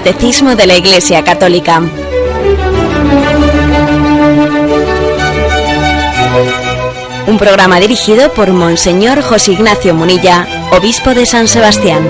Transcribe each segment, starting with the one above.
Catecismo de la Iglesia Católica. Un programa dirigido por Monseñor José Ignacio Munilla, obispo de San Sebastián.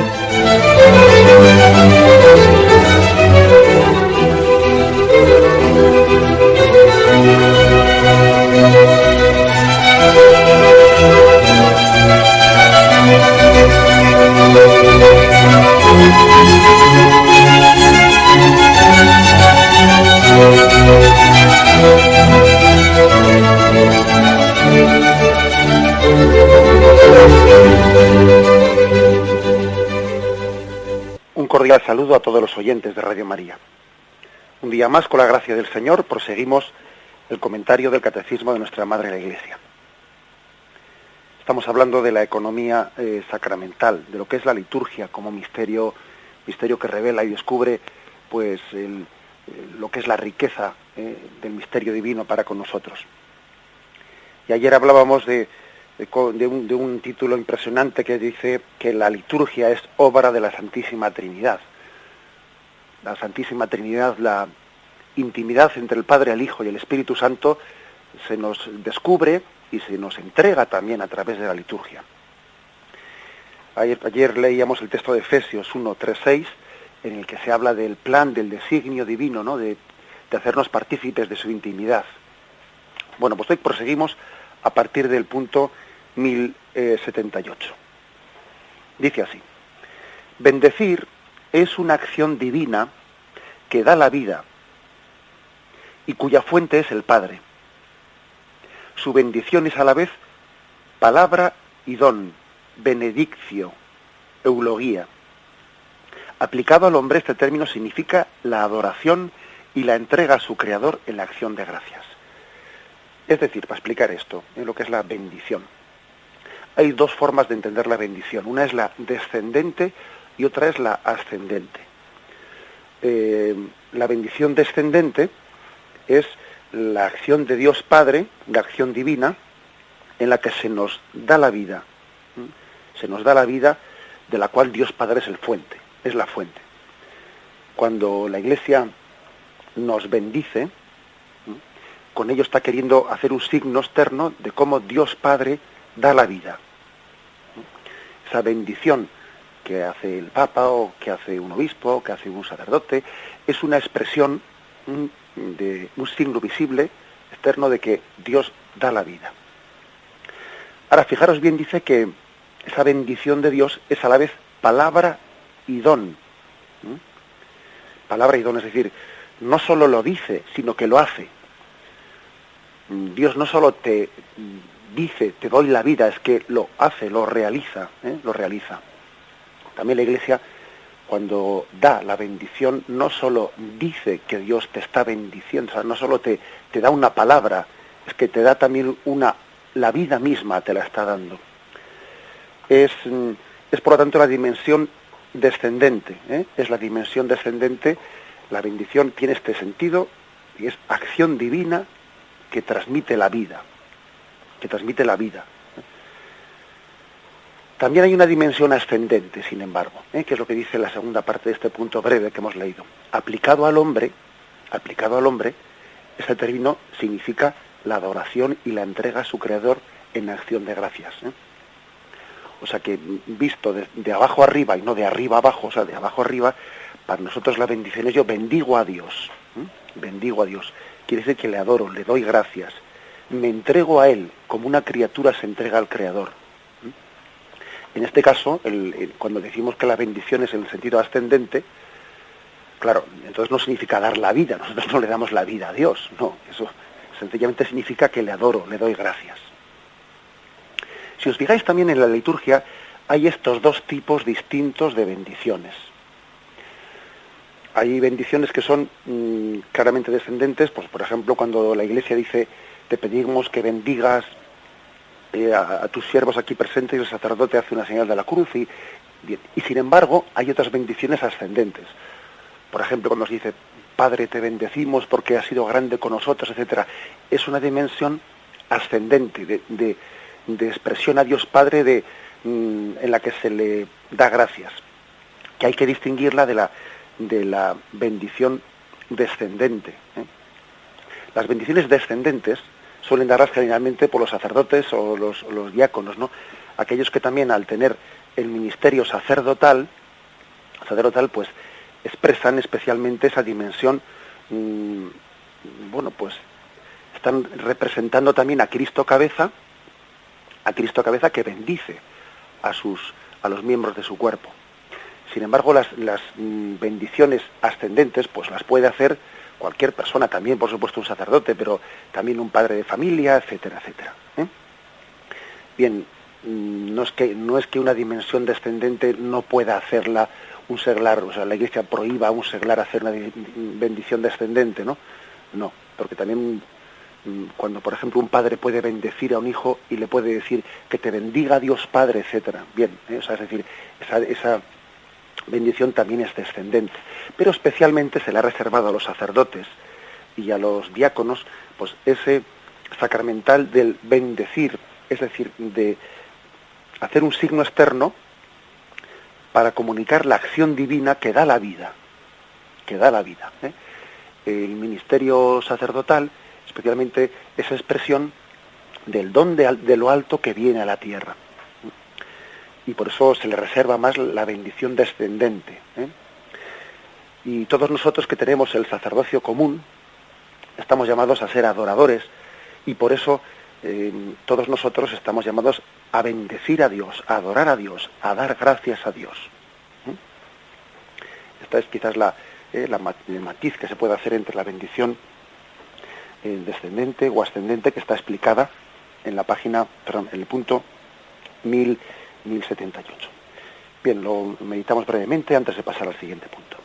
Un cordial saludo a todos los oyentes de Radio María. Un día más, con la gracia del Señor, proseguimos el comentario del Catecismo de nuestra Madre la Iglesia. Estamos hablando de la economía sacramental, de lo que es la liturgia como misterio que revela y descubre pues lo que es la riqueza del misterio divino para con nosotros. Y ayer hablábamos de un título impresionante que dice que la liturgia es obra de la Santísima Trinidad. La Santísima Trinidad, la intimidad entre el Padre, el Hijo y el Espíritu Santo se nos descubre y se nos entrega también a través de la liturgia. Ayer leíamos el texto de Efesios 1, 3, 6, en el que se habla del plan, del designio divino, ¿no? de hacernos partícipes de su intimidad. Bueno, pues hoy proseguimos a partir del punto 1078. Dice así: bendecir es una acción divina que da la vida y cuya fuente es el Padre. Su bendición es a la vez palabra y don, benedictio, eulogía. Aplicado al hombre, este término significa la adoración y la entrega a su Creador en la acción de gracias. Es decir, para explicar esto, en lo que es la bendición, hay dos formas de entender la bendición. Una es la descendente y otra es la ascendente. La bendición descendente es la acción de Dios Padre, la acción divina, en la que se nos da la vida. Se nos da la vida de la cual Dios Padre es la fuente. Cuando la Iglesia nos bendice, con ello está queriendo hacer un signo externo de cómo Dios Padre da la vida. Esa bendición que hace el Papa o que hace un obispo o que hace un sacerdote es una expresión de un signo visible externo de que Dios da la vida. Ahora, fijaros bien, dice que esa bendición de Dios es a la vez palabra y don. Palabra y don, es decir, no solo lo dice, sino que lo hace. Dios no solo te dice, te doy la vida, es que lo hace, lo realiza. También la Iglesia, cuando da la bendición, no solo dice que Dios te está bendiciendo, o sea, no solo te da una palabra, es que te da también la vida misma te la está dando. Es por lo tanto la dimensión descendente, es la dimensión descendente. La bendición tiene este sentido y es acción divina que transmite la vida, También hay una dimensión ascendente, sin embargo, que es lo que dice la segunda parte de este punto breve que hemos leído. Aplicado al hombre, este término significa la adoración y la entrega a su Creador en acción de gracias. O sea que visto de abajo arriba y no de arriba abajo, o sea, de abajo arriba, para nosotros la bendición es yo bendigo a Dios. Bendigo a Dios. Quiere decir que le adoro, le doy gracias. Me entrego a Él como una criatura se entrega al Creador. En este caso, cuando decimos que la bendición es en el sentido ascendente, claro, entonces no significa dar la vida, nosotros no le damos la vida a Dios, no, eso sencillamente significa que le adoro, le doy gracias. Si os fijáis también en la liturgia, hay estos dos tipos distintos de bendiciones. Hay bendiciones que son claramente descendentes, pues por ejemplo cuando la Iglesia dice, te pedimos que bendigas a tus siervos aquí presentes, y el sacerdote hace una señal de la cruz, y sin embargo hay otras bendiciones ascendentes. Por ejemplo, cuando se dice, Padre, te bendecimos porque has sido grande con nosotros, etcétera, es una dimensión ascendente de expresión a Dios Padre en la que se le da gracias, que hay que distinguirla de de la bendición descendente. Las bendiciones descendentes suelen darlas generalmente por los sacerdotes o los diáconos, ¿no? Aquellos que también, al tener el ministerio sacerdotal, pues expresan especialmente esa dimensión, pues están representando también a Cristo cabeza que bendice a los miembros de su cuerpo. Sin embargo, las bendiciones ascendentes, pues las puede hacer cualquier persona, también por supuesto un sacerdote, pero también un padre de familia, etcétera, etcétera. Bien, no es que una dimensión descendente no pueda hacerla un seglar, o sea, la Iglesia prohíba a un seglar hacer una bendición descendente, ¿no? No, porque también cuando, por ejemplo, un padre puede bendecir a un hijo y le puede decir que te bendiga Dios Padre, etcétera. Bien, o sea, es decir, esa bendición también es descendente, pero especialmente se le ha reservado a los sacerdotes y a los diáconos, pues ese sacramental del bendecir, es decir, de hacer un signo externo para comunicar la acción divina que da la vida, El ministerio sacerdotal, especialmente esa expresión del don de lo alto que viene a la tierra. Y por eso se le reserva más la bendición descendente. Y todos nosotros que tenemos el sacerdocio común, estamos llamados a ser adoradores, y por eso todos nosotros estamos llamados a bendecir a Dios, a adorar a Dios, a dar gracias a Dios. Esta es quizás el matiz que se puede hacer entre la bendición descendente o ascendente, que está explicada en la página, en el punto 1078. Bien, lo meditamos brevemente antes de pasar al siguiente punto.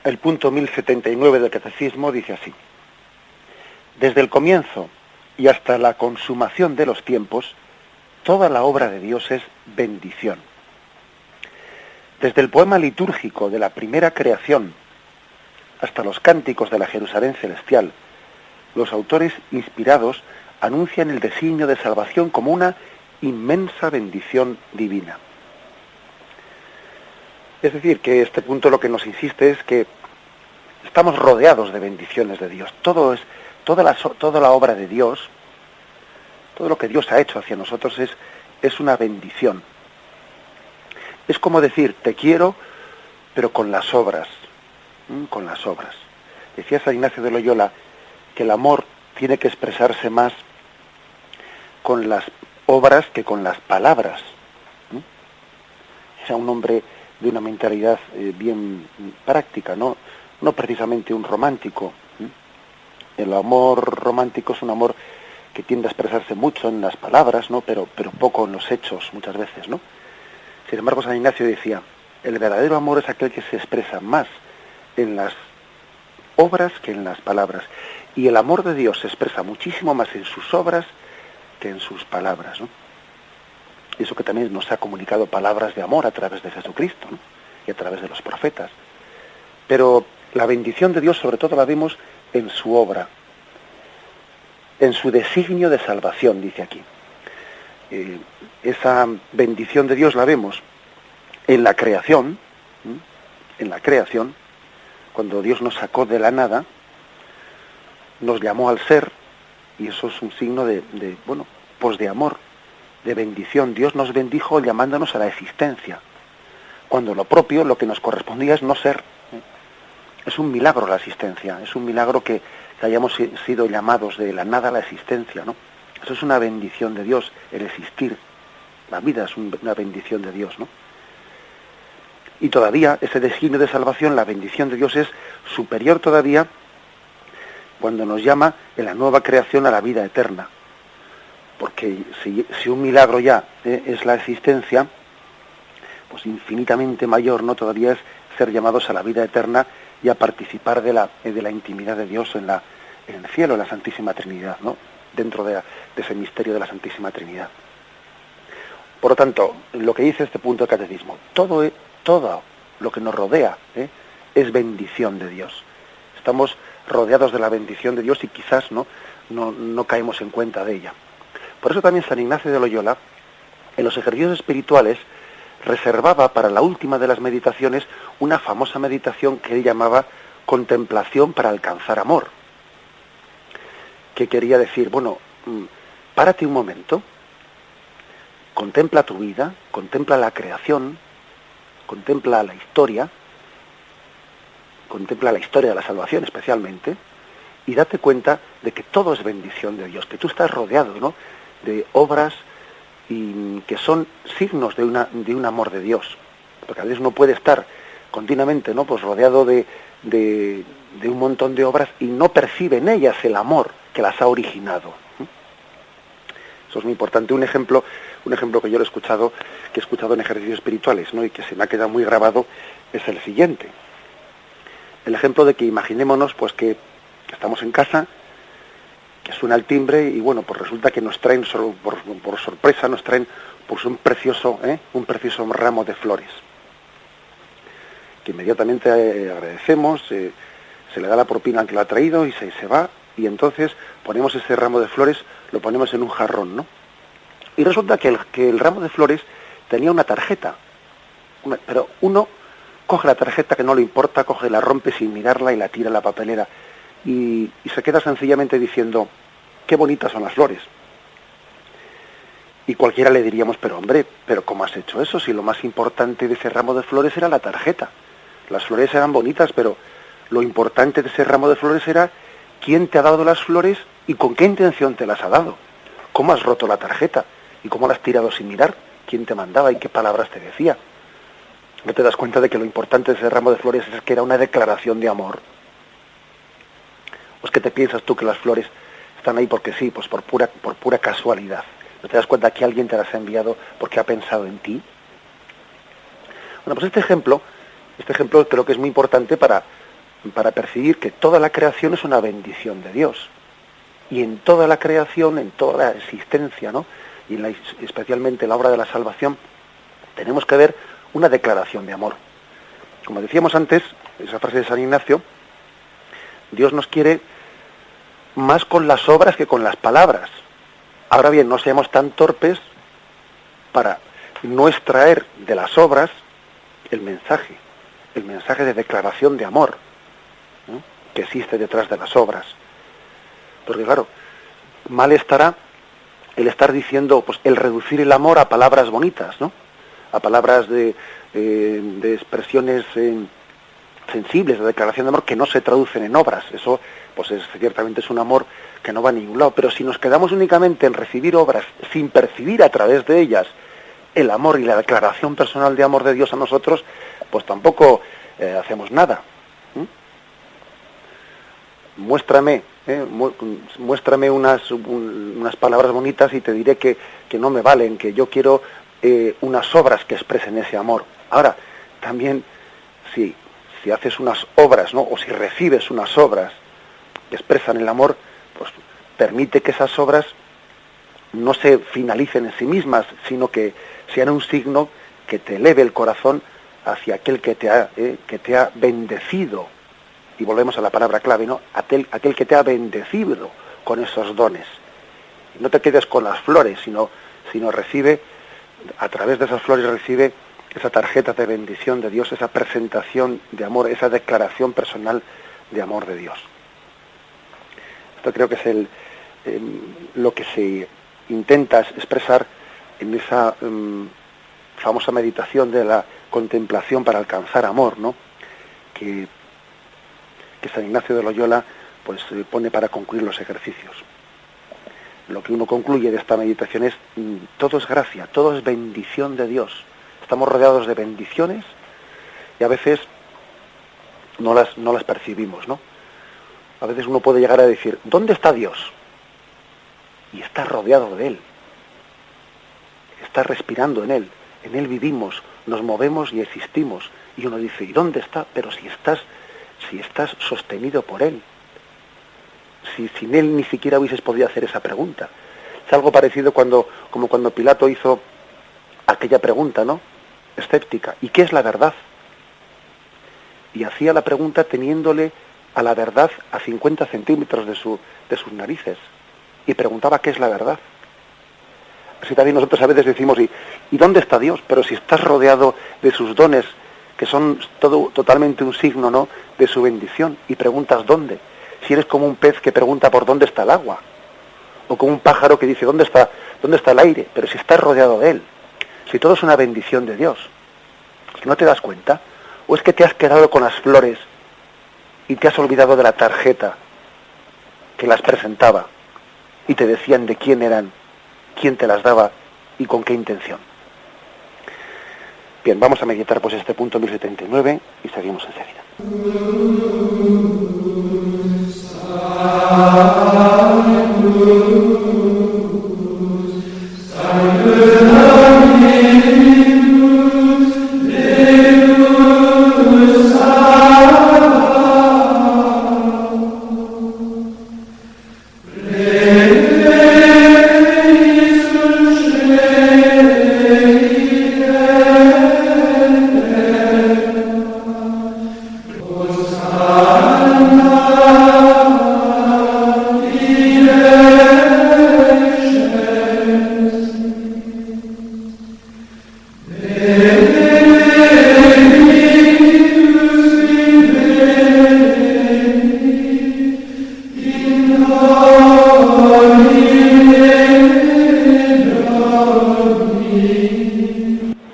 El punto 1079 del Catecismo dice así: desde el comienzo y hasta la consumación de los tiempos, toda la obra de Dios es bendición. Desde el poema litúrgico de la primera creación hasta los cánticos de la Jerusalén celestial, los autores inspirados anuncian el designio de salvación como una inmensa bendición divina. Es decir, que este punto lo que nos insiste es que estamos rodeados de bendiciones de Dios. Toda la obra de Dios, todo lo que Dios ha hecho hacia nosotros es una bendición. Es como decir, te quiero, pero con las obras. Con las obras. Decía San Ignacio de Loyola que el amor tiene que expresarse más con las obras que con las palabras. Era un hombre de una mentalidad bien práctica, no precisamente un romántico. El amor romántico es un amor que tiende a expresarse mucho en las palabras, ¿no? pero poco en los hechos muchas veces, ¿no? Sin embargo, San Ignacio decía, el verdadero amor es aquel que se expresa más en las obras que en las palabras, y el amor de Dios se expresa muchísimo más en sus obras que en sus palabras, ¿no? Y eso que también nos ha comunicado palabras de amor a través de Jesucristo, ¿no? Y a través de los profetas. Pero la bendición de Dios sobre todo la vemos en su obra, en su designio de salvación, dice aquí. Esa bendición de Dios la vemos en la creación, cuando Dios nos sacó de la nada, nos llamó al ser, y eso es un signo de amor, de bendición. Dios nos bendijo llamándonos a la existencia, cuando lo propio, lo que nos correspondía es no ser. Es un milagro la existencia, es un milagro que hayamos sido llamados de la nada a la existencia, ¿no? Eso es una bendición de Dios, el existir. La vida es una bendición de Dios, ¿no? Y todavía ese designio de salvación, la bendición de Dios es superior todavía cuando nos llama en la nueva creación a la vida eterna. Porque si un milagro ya es la existencia, pues infinitamente mayor, ¿no? Todavía es ser llamados a la vida eterna y a participar de la intimidad de Dios en el cielo, en la Santísima Trinidad, ¿no? Dentro de ese misterio de la Santísima Trinidad. Por lo tanto, lo que dice este punto del catecismo, todo lo que nos rodea es bendición de Dios. Estamos rodeados de la bendición de Dios y quizás no caemos en cuenta de ella. Por eso también San Ignacio de Loyola, en los ejercicios espirituales, reservaba para la última de las meditaciones una famosa meditación que él llamaba contemplación para alcanzar amor. Que quería decir, párate un momento, contempla tu vida, contempla la creación, contempla la historia de la salvación especialmente, y date cuenta de que todo es bendición de Dios, que tú estás rodeado, ¿no?, de obras y que son signos de un amor de Dios, porque a veces uno puede estar continuamente, ¿no?, pues rodeado de un montón de obras y no percibe en ellas el amor que las ha originado. Eso es muy importante. Un ejemplo que yo he escuchado en ejercicios espirituales, ¿no?, y que se me ha quedado muy grabado, es el siguiente. El ejemplo de que imaginémonos pues que estamos en casa, que suena el timbre y pues resulta que nos traen por sorpresa, nos traen pues un precioso ramo de flores, que inmediatamente agradecemos, se le da la propina al que lo ha traído y se va, y entonces ponemos ese ramo de flores, lo ponemos en un jarrón, ¿no? Y resulta que el ramo de flores tenía una tarjeta, pero uno coge la tarjeta, que no le importa, la rompe sin mirarla y la tira a la papelera, y se queda sencillamente diciendo, qué bonitas son las flores. Y cualquiera le diríamos, pero ¿cómo has hecho eso? Si lo más importante de ese ramo de flores era la tarjeta. Las flores eran bonitas, pero lo importante de ese ramo de flores era quién te ha dado las flores y con qué intención te las ha dado. ¿Cómo has roto la tarjeta? ¿Y cómo la has tirado sin mirar? ¿Quién te mandaba y qué palabras te decía? ¿No te das cuenta de que lo importante de ese ramo de flores es que era una declaración de amor? ¿O es que te piensas tú que las flores están ahí porque sí, pues por pura casualidad? ¿No te das cuenta que alguien te las ha enviado porque ha pensado en ti? Bueno, pues este ejemplo creo que es muy importante para percibir que toda la creación es una bendición de Dios. Y en toda la creación, en toda la existencia, ¿no?, y especialmente en la obra de la salvación, tenemos que ver una declaración de amor. Como decíamos antes, esa frase de San Ignacio, Dios nos quiere más con las obras que con las palabras. Ahora bien, no seamos tan torpes para no extraer de las obras el mensaje de declaración de amor, ¿no?, que existe detrás de las obras. Porque claro, mal estará el estar diciendo, pues el reducir el amor a palabras bonitas, ¿no?, a palabras de expresiones sensibles, de declaración de amor, que no se traducen en obras. Eso pues ciertamente es un amor que no va a ningún lado. Pero si nos quedamos únicamente en recibir obras sin percibir a través de ellas el amor y la declaración personal de amor de Dios a nosotros, pues tampoco hacemos nada. Muéstrame unas palabras bonitas y te diré que no me valen, que yo quiero unas obras que expresen ese amor. Ahora, también si haces unas obras, ¿no?, o si recibes unas obras que expresan el amor, pues permite que esas obras no se finalicen en sí mismas, sino que sean un signo que te eleve el corazón hacia aquel que te ha bendecido. Y volvemos a la palabra clave, ¿no? Aquel que te ha bendecido con esos dones. Y no te quedes con las flores, sino recibe, a través de esas flores recibe esa tarjeta de bendición de Dios, esa presentación de amor, esa declaración personal de amor de Dios. Esto creo que es lo que se intenta expresar en esa famosa meditación de la contemplación para alcanzar amor, ¿no? Que San Ignacio de Loyola pues pone para concluir los ejercicios. Lo que uno concluye de esta meditación es todo es gracia, todo es bendición de Dios. Estamos rodeados de bendiciones y a veces no las percibimos, ¿no? A veces uno puede llegar a decir, ¿dónde está Dios? Y está rodeado de Él. Está respirando en Él vivimos, nos movemos y existimos. Y uno dice, ¿y dónde está? Pero si estás sostenido por Él. Si sin Él ni siquiera hubieses podido hacer esa pregunta. Es algo parecido como cuando Pilato hizo aquella pregunta, ¿no? Escéptica. ¿Y qué es la verdad? Y hacía la pregunta teniéndole a la verdad a 50 centímetros de sus narices. Y preguntaba qué es la verdad. Así también nosotros a veces decimos, ¿y dónde está Dios? Pero si estás rodeado de sus dones, que son totalmente un signo, ¿no?, de su bendición, y preguntas ¿dónde? Si eres como un pez que pregunta por dónde está el agua, o como un pájaro que dice ¿dónde está el aire? Pero si estás rodeado de Él, si todo es una bendición de Dios, ¿no te das cuenta? ¿O es que te has quedado con las flores y te has olvidado de la tarjeta que las presentaba y te decían de quién eran, quién te las daba y con qué intención? Bien, vamos a meditar pues este punto 1079 y seguimos enseguida.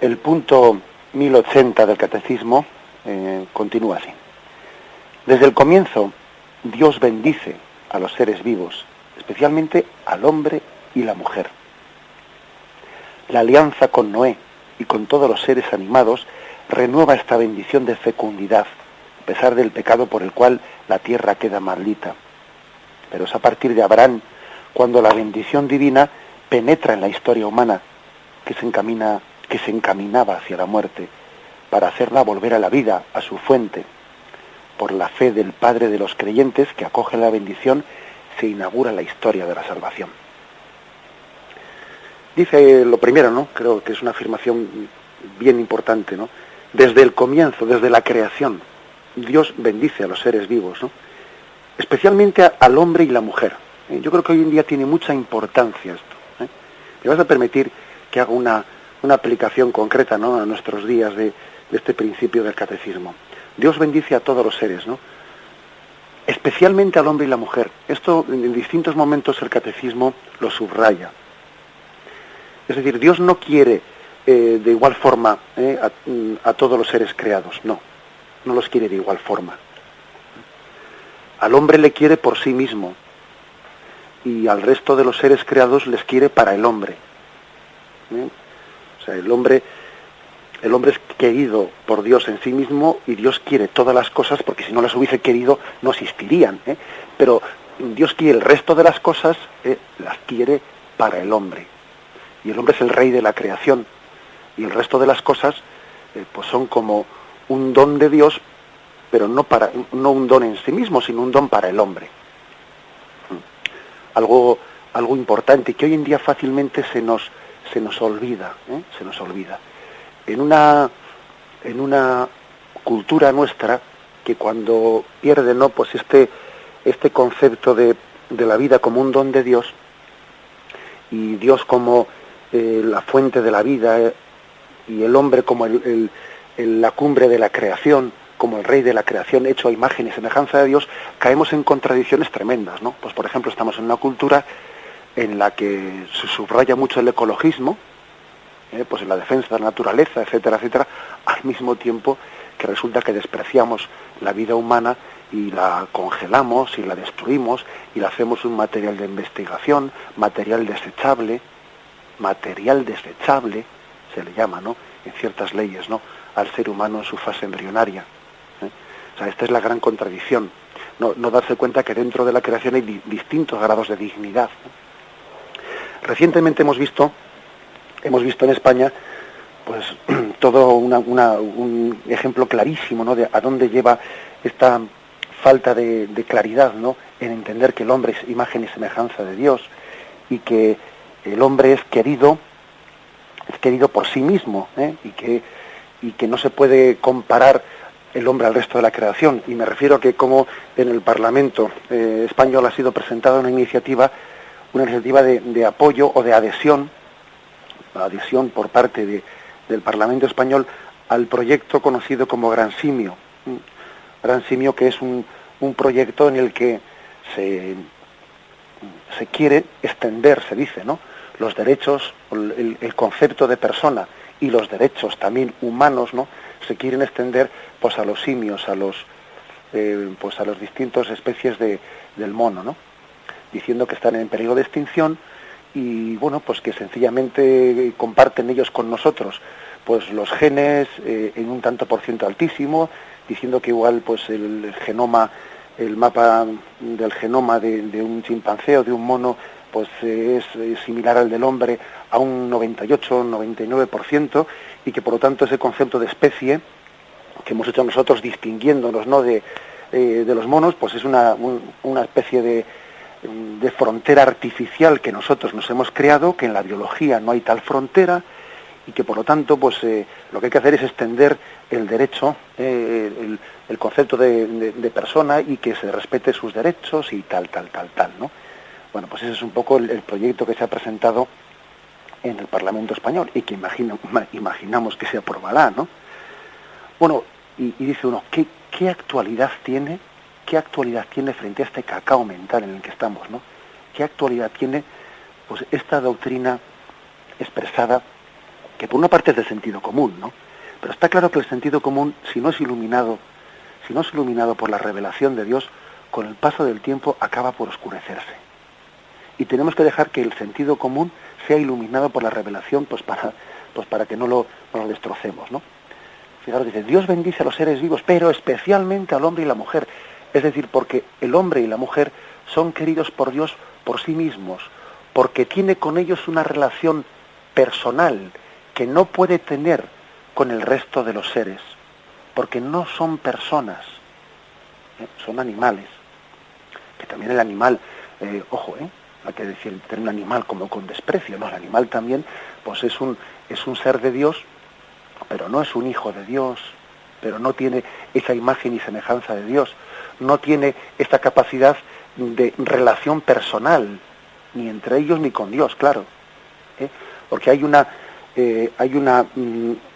El punto 1080 del Catecismo continúa así. Desde el comienzo, Dios bendice a los seres vivos, especialmente al hombre y la mujer. La alianza con Noé y con todos los seres animados renueva esta bendición de fecundidad, a pesar del pecado por el cual la tierra queda maldita. Pero es a partir de Abraham cuando la bendición divina penetra en la historia humana que se encaminaba hacia la muerte, para hacerla volver a la vida, a su fuente. Por la fe del Padre de los creyentes que acoge la bendición, se inaugura la historia de la salvación. Dice lo primero, ¿no? Creo que es una afirmación bien importante, ¿no? Desde el comienzo, desde la creación, Dios bendice a los seres vivos, ¿no? Especialmente al hombre y la mujer. Yo creo que hoy en día tiene mucha importancia esto. Me vas a permitir que haga una aplicación concreta, ¿no?, a nuestros días de este principio del catecismo. Dios bendice a todos los seres, ¿no?, especialmente al hombre y la mujer. Esto en distintos momentos el catecismo lo subraya. Es decir, Dios no quiere de igual forma a todos los seres creados, no los quiere de igual forma. Al hombre le quiere por sí mismo y al resto de los seres creados les quiere para el hombre. O sea, el hombre es querido por Dios en sí mismo y Dios quiere todas las cosas, porque si no las hubiese querido no existirían, pero Dios quiere el resto de las cosas, las quiere para el hombre, y el hombre es el rey de la creación, y el resto de las cosas pues son como un don de Dios, pero no un don en sí mismo, sino un don para el hombre. Algo algo importante que hoy en día fácilmente se nos olvida, se nos olvida. En una cultura nuestra que cuando pierde, ¿no?, pues este concepto de la vida como un don de Dios y Dios como la fuente de la vida, y el hombre como la cumbre de la creación, como el rey de la creación hecho a imagen y semejanza de Dios, caemos en contradicciones tremendas, ¿no? Pues por ejemplo estamos en una cultura en la que se subraya mucho el ecologismo, pues en la defensa de la naturaleza, etcétera, etcétera, al mismo tiempo que resulta que despreciamos la vida humana y la congelamos y la destruimos y la hacemos un material de investigación, material desechable se le llama, ¿no?, en ciertas leyes, ¿no?, al ser humano en su fase embrionaria. O sea, esta es la gran contradicción, no darse cuenta que dentro de la creación hay distintos grados de dignidad, ¿no? Recientemente hemos visto en España pues todo un ejemplo clarísimo, ¿no?, de a dónde lleva esta falta de claridad, ¿no?, en entender que el hombre es imagen y semejanza de Dios y que el hombre es querido por sí mismo, y que no se puede comparar el hombre al resto de la creación. Y me refiero a que como en el Parlamento español ha sido presentada una iniciativa de apoyo o de adhesión por parte del Parlamento español al proyecto conocido como Gran Simio. Gran Simio, que es un proyecto en el que se quiere extender, se dice, ¿no?, los derechos, el concepto de persona y los derechos también humanos, ¿no?, se quieren extender pues a los simios, a los distintos especies del mono, ¿no?, diciendo que están en peligro de extinción y bueno, pues que sencillamente comparten ellos con nosotros pues los genes en un tanto por ciento altísimo, diciendo que igual pues el mapa del genoma de un chimpancé o de un mono pues es similar al del hombre a un 98-99%, y que por lo tanto ese concepto de especie que hemos hecho nosotros distinguiéndonos, ¿no?, de los monos, pues es una especie de frontera artificial que nosotros nos hemos creado, que en la biología no hay tal frontera, y que por lo tanto pues lo que hay que hacer es extender el derecho, el concepto de persona, y que se respete sus derechos y tal, ¿no? Bueno, pues ese es un poco el proyecto que se ha presentado en el Parlamento español y que imaginamos que se aprobará, ¿no? Bueno, y dice uno, ¿qué actualidad tiene frente a este cacao mental en el que estamos, ¿no? ¿Qué actualidad tiene pues esta doctrina expresada, que por una parte es de sentido común, ¿no? Pero está claro que el sentido común, si no es iluminado por la revelación de Dios, con el paso del tiempo acaba por oscurecerse. Y tenemos que dejar que el sentido común sea iluminado por la revelación, pues para que no lo destrocemos, ¿no? Fijaros, dice, Dios bendice a los seres vivos, pero especialmente al hombre y la mujer. Es decir, porque el hombre y la mujer son queridos por Dios por sí mismos, porque tiene con ellos una relación personal que no puede tener con el resto de los seres, porque no son personas, son animales. Que también el animal, hay que decir, tener un animal como con desprecio, ¿no? El animal también pues es un ser de Dios, pero no es un hijo de Dios, pero no tiene esa imagen y semejanza de Dios, no tiene esta capacidad de relación personal, ni entre ellos ni con Dios, claro, porque hay una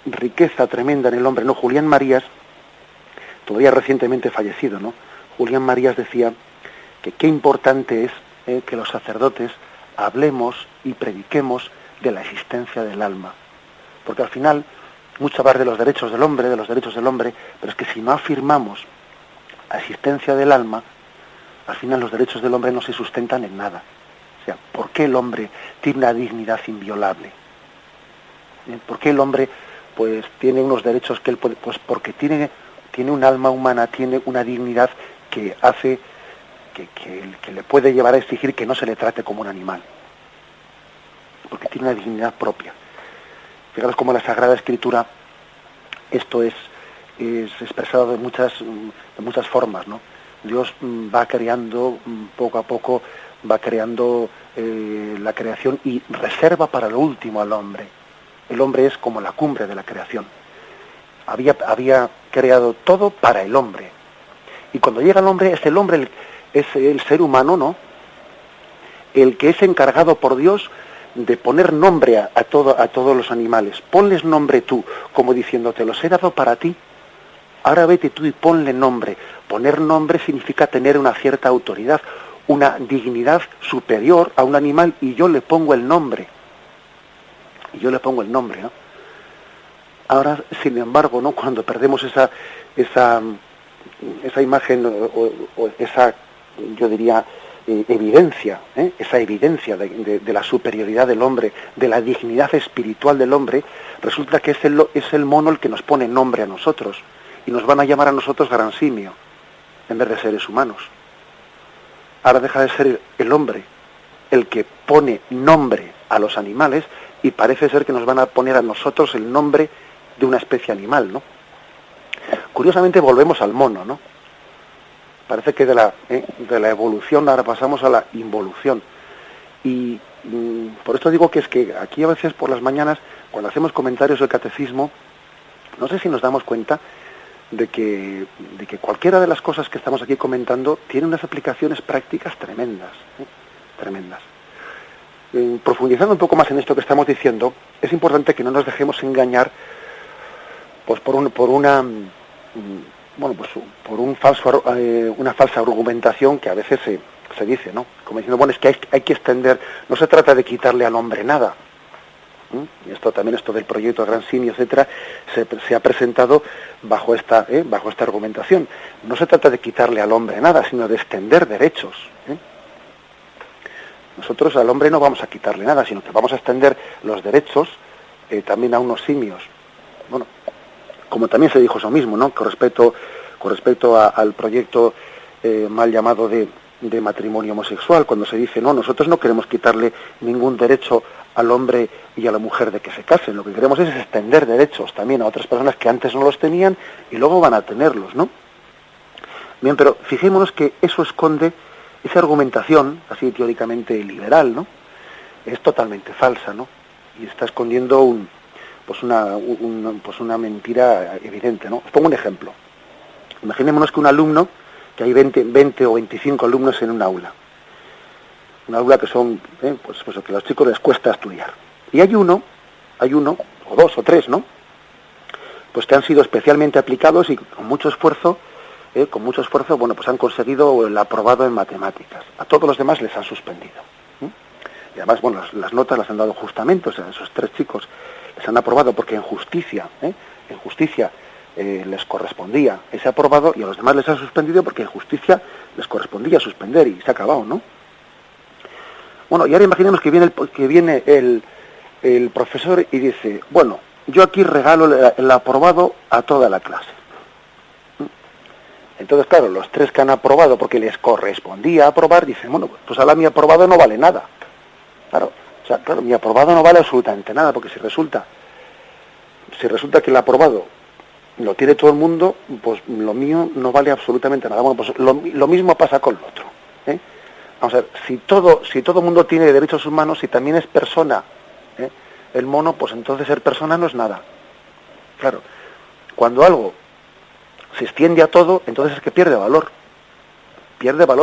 riqueza tremenda en el hombre, ¿no? Julián Marías, todavía recientemente fallecido, ¿no? Julián Marías decía que qué importante es que los sacerdotes hablemos y prediquemos de la existencia del alma, porque al final mucho hablar de los derechos del hombre, pero es que si no afirmamos la existencia del alma, al final los derechos del hombre no se sustentan en nada. O sea, ¿por qué el hombre tiene una dignidad inviolable? ¿Por qué el hombre pues tiene unos derechos que él puede? Pues porque tiene un alma humana, tiene una dignidad que hace que le puede llevar a exigir que no se le trate como un animal, porque tiene una dignidad propia. Fijaros cómo la Sagrada Escritura esto es expresado de muchas formas, ¿no? Dios va creando poco a poco va creando la creación y reserva para lo último al hombre. El hombre es como la cumbre de la creación. Había creado todo para el hombre. Y cuando llega el hombre, es el ser humano, ¿no?, el que es encargado por Dios de poner nombre a todos los animales. Ponles nombre tú, como diciendo, te los he dado para ti. Ahora vete tú y ponle nombre. Poner nombre significa tener una cierta autoridad, una dignidad superior a un animal, y yo le pongo el nombre. ¿No? Ahora, sin embargo, ¿no?, cuando perdemos esa imagen o esa, yo diría, evidencia, esa evidencia de la superioridad del hombre, de la dignidad espiritual del hombre, resulta que es el mono el que nos pone nombre a nosotros, y nos van a llamar a nosotros gran simio, en vez de seres humanos. Ahora deja de ser el hombre el que pone nombre a los animales, y parece ser que nos van a poner a nosotros el nombre de una especie animal, ¿no? Curiosamente volvemos al mono, ¿no? Parece que de la evolución ahora pasamos a la involución. Y por esto digo que es que aquí a veces por las mañanas, cuando hacemos comentarios del catecismo, no sé si nos damos cuenta de que cualquiera de las cosas que estamos aquí comentando tiene unas aplicaciones prácticas tremendas, tremendas. Profundizando un poco más en esto que estamos diciendo, es importante que no nos dejemos engañar pues por una falsa argumentación que a veces se dice, ¿no? Como diciendo, bueno, es que hay que extender, no se trata de quitarle al hombre nada. Y esto del proyecto Gran Simio, etcétera, se ha presentado bajo esta argumentación. No se trata de quitarle al hombre nada, sino de extender derechos. Nosotros al hombre no vamos a quitarle nada, sino que vamos a extender los derechos también a unos simios. Bueno, como también se dijo eso mismo, ¿no?, con respecto al proyecto mal llamado de matrimonio homosexual, cuando se dice, no, nosotros no queremos quitarle ningún derecho al hombre y a la mujer de que se casen, lo que queremos es extender derechos también a otras personas que antes no los tenían y luego van a tenerlos, ¿no? Bien, pero fijémonos que eso esconde, esa argumentación, así teóricamente liberal, ¿no?, es totalmente falsa, ¿no?, y está escondiendo una mentira evidente, ¿no? Os pongo un ejemplo. Imaginémonos que un alumno, que hay 20 o 25 alumnos en un aula que son, pues que a los chicos les cuesta estudiar. Y hay uno, o dos o tres, ¿no?, pues que han sido especialmente aplicados y con mucho esfuerzo, bueno, pues han conseguido el aprobado en matemáticas. A todos los demás les han suspendido. Y además, bueno, las notas las han dado justamente, o sea, esos tres chicos les han aprobado porque en justicia les correspondía ese aprobado, y a los demás les han suspendido porque en justicia les correspondía suspender, y se ha acabado, ¿no? Bueno, y ahora imaginemos que viene el profesor y dice, bueno, yo aquí regalo el aprobado a toda la clase. Entonces, claro, los tres que han aprobado porque les correspondía aprobar, dicen, bueno, pues ahora mi aprobado no vale nada. Claro, mi aprobado no vale absolutamente nada, porque si resulta que el aprobado lo tiene todo el mundo, pues lo mío no vale absolutamente nada. Bueno, pues lo mismo pasa con lo otro. Vamos a ver, si todo mundo tiene derechos humanos, si también es persona, el mono, pues entonces ser persona no es nada. Claro, cuando algo se extiende a todo, entonces es que pierde valor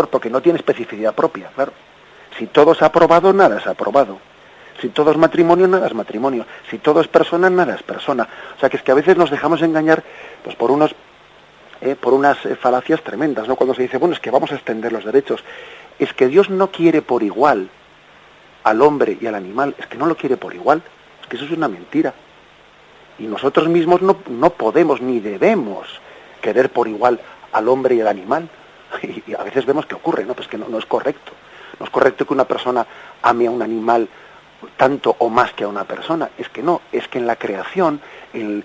porque no tiene especificidad propia, claro. Si todo es aprobado, nada es aprobado. Si todo es matrimonio, nada es matrimonio. Si todo es persona, nada es persona. O sea, que es que a veces nos dejamos engañar pues por unas falacias tremendas, ¿no? Cuando se dice, bueno, es que vamos a extender los derechos. Es que Dios no quiere por igual al hombre y al animal. Es que no lo quiere por igual. Es que eso es una mentira. Y nosotros mismos no podemos ni debemos querer por igual al hombre y al animal. Y a veces vemos que ocurre, ¿no? Pues que no es correcto. No es correcto que una persona ame a un animal tanto o más que a una persona. Es que no, es que en la creación, en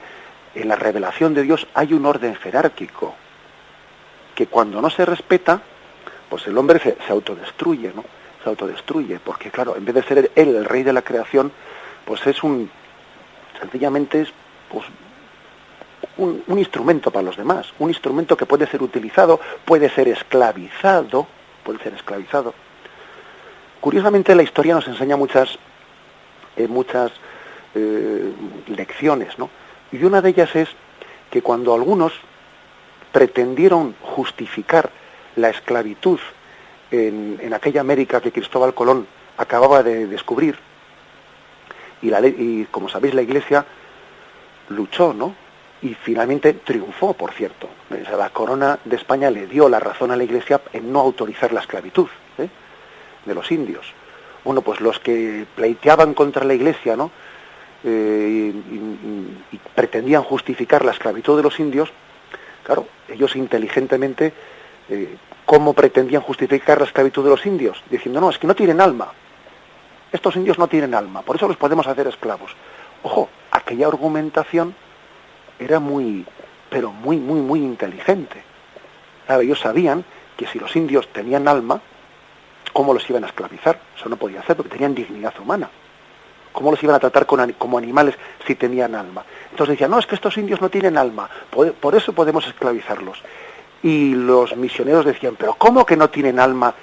la revelación de Dios hay un orden jerárquico que cuando no se respeta, pues el hombre se autodestruye, ¿no? Se autodestruye, porque claro, en vez de ser él el rey de la creación, pues sencillamente es pues un instrumento para los demás, un instrumento que puede ser utilizado, puede ser esclavizado. Curiosamente la historia nos enseña muchas lecciones, ¿no? Y una de ellas es que cuando algunos pretendieron justificar la esclavitud en aquella América que Cristóbal Colón acababa de descubrir, y como sabéis la Iglesia luchó, ¿no? Y finalmente triunfó, por cierto. O sea, la corona de España le dio la razón a la Iglesia en no autorizar la esclavitud de los indios. Bueno, pues los que pleiteaban contra la Iglesia, ¿no? Y pretendían justificar la esclavitud de los indios, claro, ellos inteligentemente, ¿cómo pretendían justificar la esclavitud de los indios? Diciendo, no, es que no tienen alma. Estos indios no tienen alma, por eso los podemos hacer esclavos. Ojo, aquella argumentación era muy inteligente. Claro, ellos sabían que si los indios tenían alma, ¿cómo los iban a esclavizar? Eso no podía hacer porque tenían dignidad humana. ¿Cómo los iban a tratar como animales si tenían alma? Entonces decían, no, es que estos indios no tienen alma, por eso podemos esclavizarlos. Y los misioneros decían, pero ¿cómo que no tienen alma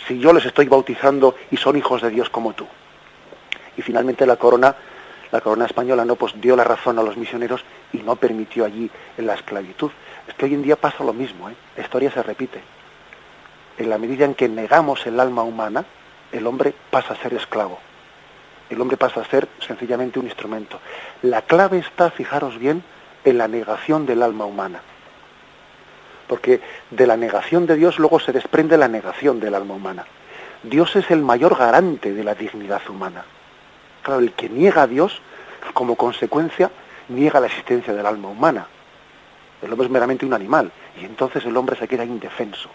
si yo les estoy bautizando y son hijos de Dios como tú? Y finalmente la corona española no, pues dio la razón a los misioneros y no permitió allí la esclavitud. Es que hoy en día pasa lo mismo, la historia se repite. En la medida en que negamos el alma humana, el hombre pasa a ser esclavo. El hombre pasa a ser sencillamente un instrumento. La clave está, fijaros bien, en la negación del alma humana. Porque de la negación de Dios luego se desprende la negación del alma humana. Dios es el mayor garante de la dignidad humana. Claro, el que niega a Dios, como consecuencia, niega la existencia del alma humana. El hombre es meramente un animal, y entonces el hombre se queda indefenso.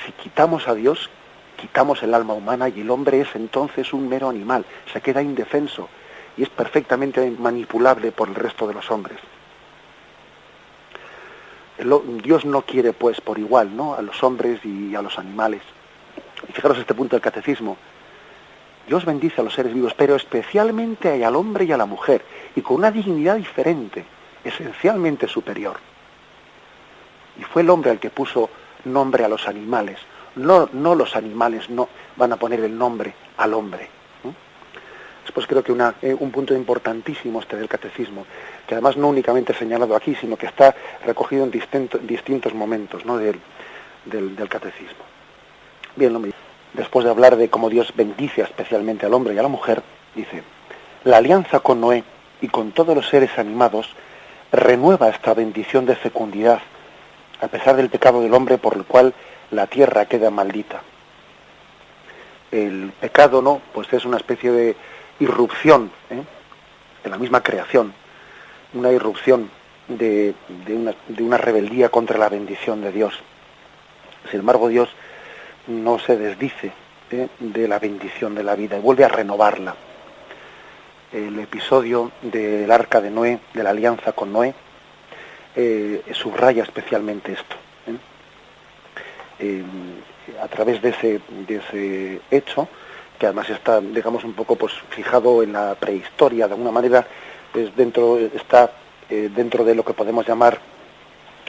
Si quitamos a Dios, quitamos el alma humana y el hombre es entonces un mero animal, se queda indefenso y es perfectamente manipulable por el resto de los hombres. Dios no quiere pues por igual, ¿no?, a los hombres y a los animales. Y fijaros este punto del catecismo. Dios bendice a los seres vivos, pero especialmente al hombre y a la mujer, y con una dignidad diferente, esencialmente superior. Y fue el hombre el que puso nombre a los animales. No los animales no van a poner el nombre al hombre. Después creo que un punto importantísimo del catecismo, que además no únicamente señalado aquí, sino que está recogido en distintos momentos, ¿no?, del catecismo. Bien, después de hablar de cómo Dios bendice especialmente al hombre y a la mujer, dice, la alianza con Noé y con todos los seres animados renueva esta bendición de fecundidad, a pesar del pecado del hombre por el cual la tierra queda maldita. El pecado, ¿no?, pues es una especie de irrupción de la misma creación, una irrupción de una rebeldía contra la bendición de Dios. Sin embargo, Dios no se desdice de la bendición de la vida y vuelve a renovarla. El episodio del arca de Noé, de la alianza con Noé, subraya especialmente esto. A través de ese hecho, que además está, digamos, un poco pues fijado en la prehistoria, de alguna manera está dentro de lo que podemos llamar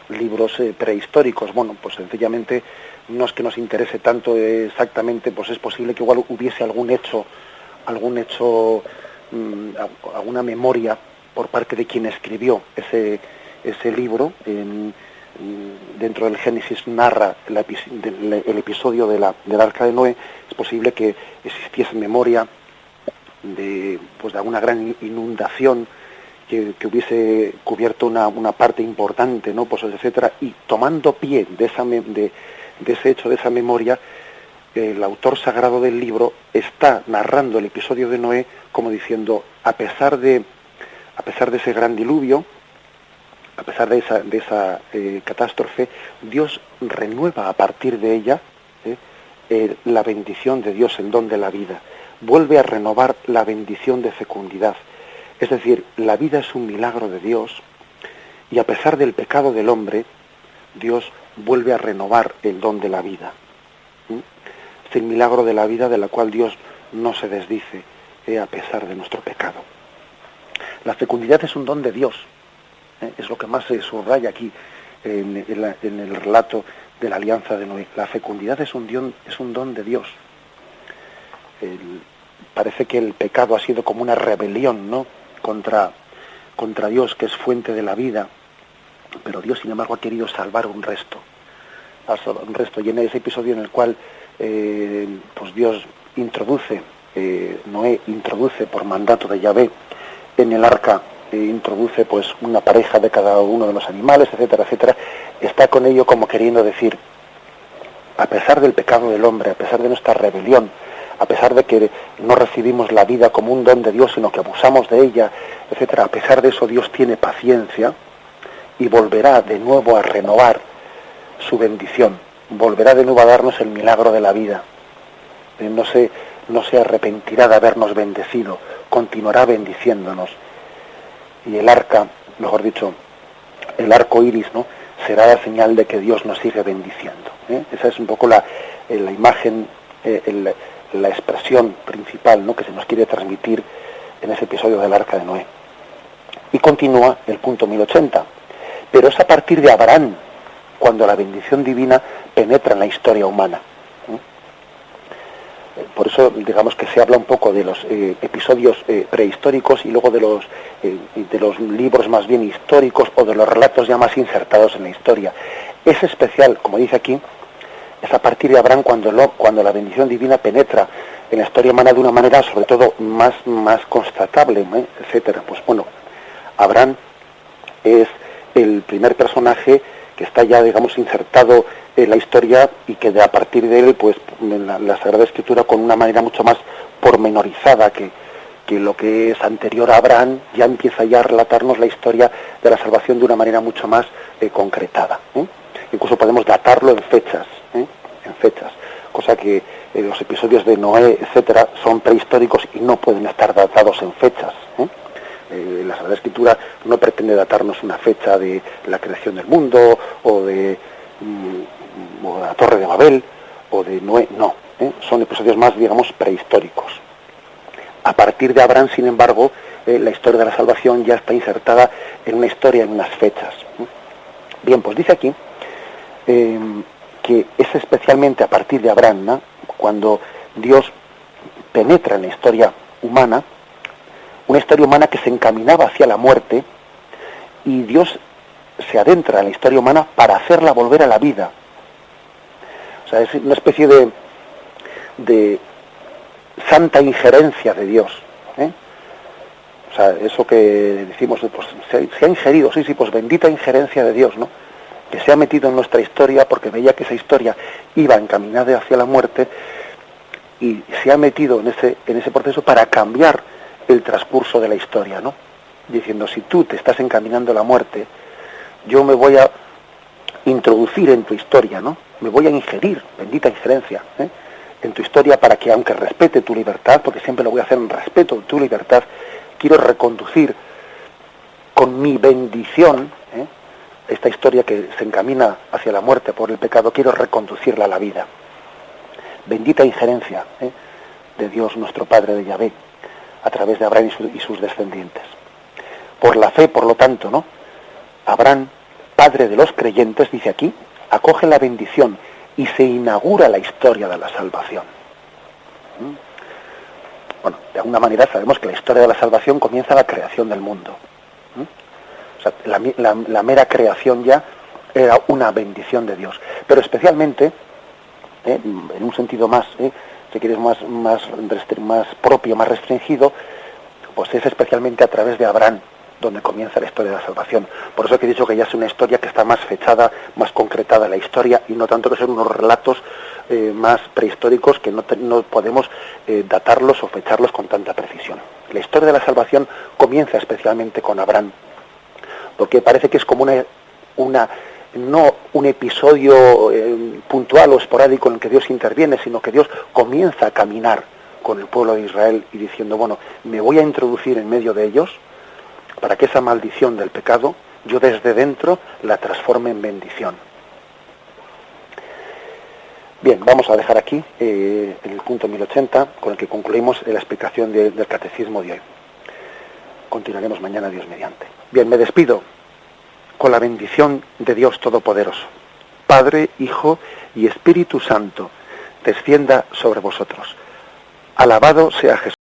libros prehistóricos. Bueno, pues sencillamente no es que nos interese tanto exactamente, pues es posible que igual hubiese algún hecho, alguna memoria por parte de quien escribió ese libro. Dentro del Génesis narra el episodio del arca de Noé. Es posible que existiese memoria de alguna gran inundación que hubiese cubierto una parte importante, ¿no?, pues etcétera, y tomando pie de ese hecho, de esa memoria, el autor sagrado del libro está narrando el episodio de Noé como diciendo, a pesar de ese gran diluvio, a pesar de esa catástrofe, Dios renueva a partir de ella la bendición de Dios, el don de la vida. Vuelve a renovar la bendición de fecundidad. Es decir, la vida es un milagro de Dios y a pesar del pecado del hombre, Dios vuelve a renovar el don de la vida. Es el milagro de la vida de la cual Dios no se desdice a pesar de nuestro pecado. La fecundidad es un don de Dios. Es lo que más se subraya aquí en el relato de la alianza de Noé. La fecundidad es un don de Dios. Parece que el pecado ha sido como una rebelión, ¿no?, contra Dios, que es fuente de la vida, pero Dios, sin embargo, ha querido salvar un resto. Y en ese episodio en el cual pues Dios Noé introduce por mandato de Yahvé en el arca, introduce pues una pareja de cada uno de los animales, etcétera, etcétera, está con ello como queriendo decir, a pesar del pecado del hombre, a pesar de nuestra rebelión, a pesar de que no recibimos la vida como un don de Dios, sino que abusamos de ella, etcétera, a pesar de eso Dios tiene paciencia y volverá de nuevo a renovar su bendición, volverá de nuevo a darnos el milagro de la vida. No se arrepentirá de habernos bendecido, continuará bendiciéndonos. Y el arca, mejor dicho, el arco iris, ¿no?, será la señal de que Dios nos sigue bendiciendo. Esa es un poco la imagen, la expresión principal, ¿no?, que se nos quiere transmitir en ese episodio del arca de Noé. Y continúa el punto 1080. Pero es a partir de Abraham cuando la bendición divina penetra en la historia humana. Por eso, digamos que se habla un poco de los episodios prehistóricos y luego de los libros más bien históricos o de los relatos ya más insertados en la historia. Es especial, como dice aquí, es a partir de Abraham cuando la bendición divina penetra en la historia humana de una manera, sobre todo, más constatable, etcétera. Pues bueno, Abraham es el primer personaje que está ya, digamos, insertado en la historia y que a partir de él, pues, la Sagrada Escritura, con una manera mucho más pormenorizada que lo que es anterior a Abraham, ya empieza ya a relatarnos la historia de la salvación de una manera mucho más concretada. Incluso podemos datarlo en fechas, cosa que los episodios de Noé, etcétera, son prehistóricos y no pueden estar datados en fechas. La Sagrada Escritura no pretende datarnos una fecha de la creación del mundo o de la Torre de Babel o de Noé, no. Son episodios más, digamos, prehistóricos. A partir de Abraham, sin embargo, la historia de la salvación ya está insertada en una historia, en unas fechas. Bien, pues dice aquí que es especialmente a partir de Abraham, ¿no?, cuando Dios penetra en la historia humana, una historia humana que se encaminaba hacia la muerte, y Dios se adentra en la historia humana para hacerla volver a la vida. O sea, es una especie de santa injerencia de Dios. O sea, eso que decimos, pues se ha ingerido, sí, pues bendita injerencia de Dios, ¿no?, que se ha metido en nuestra historia porque veía que esa historia iba encaminada hacia la muerte y se ha metido en ese proceso para cambiar el transcurso de la historia, ¿no?, diciendo, si tú te estás encaminando a la muerte, yo me voy a introducir en tu historia, ¿no?, me voy a ingerir, bendita injerencia, en tu historia, para que, aunque respete tu libertad, porque siempre lo voy a hacer en respeto de tu libertad, quiero reconducir con mi bendición, esta historia que se encamina hacia la muerte por el pecado, quiero reconducirla a la vida. Bendita injerencia de Dios, nuestro Padre, de Yahvé, a través de Abraham y sus descendientes. Por la fe, por lo tanto, ¿no?, Abraham, padre de los creyentes, dice aquí, acoge la bendición y se inaugura la historia de la salvación. Bueno, de alguna manera sabemos que la historia de la salvación comienza la creación del mundo. O sea, la mera creación ya era una bendición de Dios. Pero especialmente, en un sentido más, si quieres, más propio, más restringido, pues es especialmente a través de Abraham donde comienza la historia de la salvación. Por eso que he dicho que ya es una historia que está más fechada, más concretada en la historia, y no tanto que son unos relatos más prehistóricos que no podemos datarlos o fecharlos con tanta precisión. La historia de la salvación comienza especialmente con Abraham, porque parece que es como no un episodio puntual o esporádico en el que Dios interviene, sino que Dios comienza a caminar con el pueblo de Israel y diciendo, bueno, me voy a introducir en medio de ellos para que esa maldición del pecado, yo desde dentro la transforme en bendición. Bien, vamos a dejar aquí en el punto 1080, con el que concluimos la explicación del catecismo de hoy. Continuaremos mañana, Dios mediante. Bien, me despido con la bendición de Dios Todopoderoso. Padre, Hijo y Espíritu Santo, descienda sobre vosotros. Alabado sea Jesús.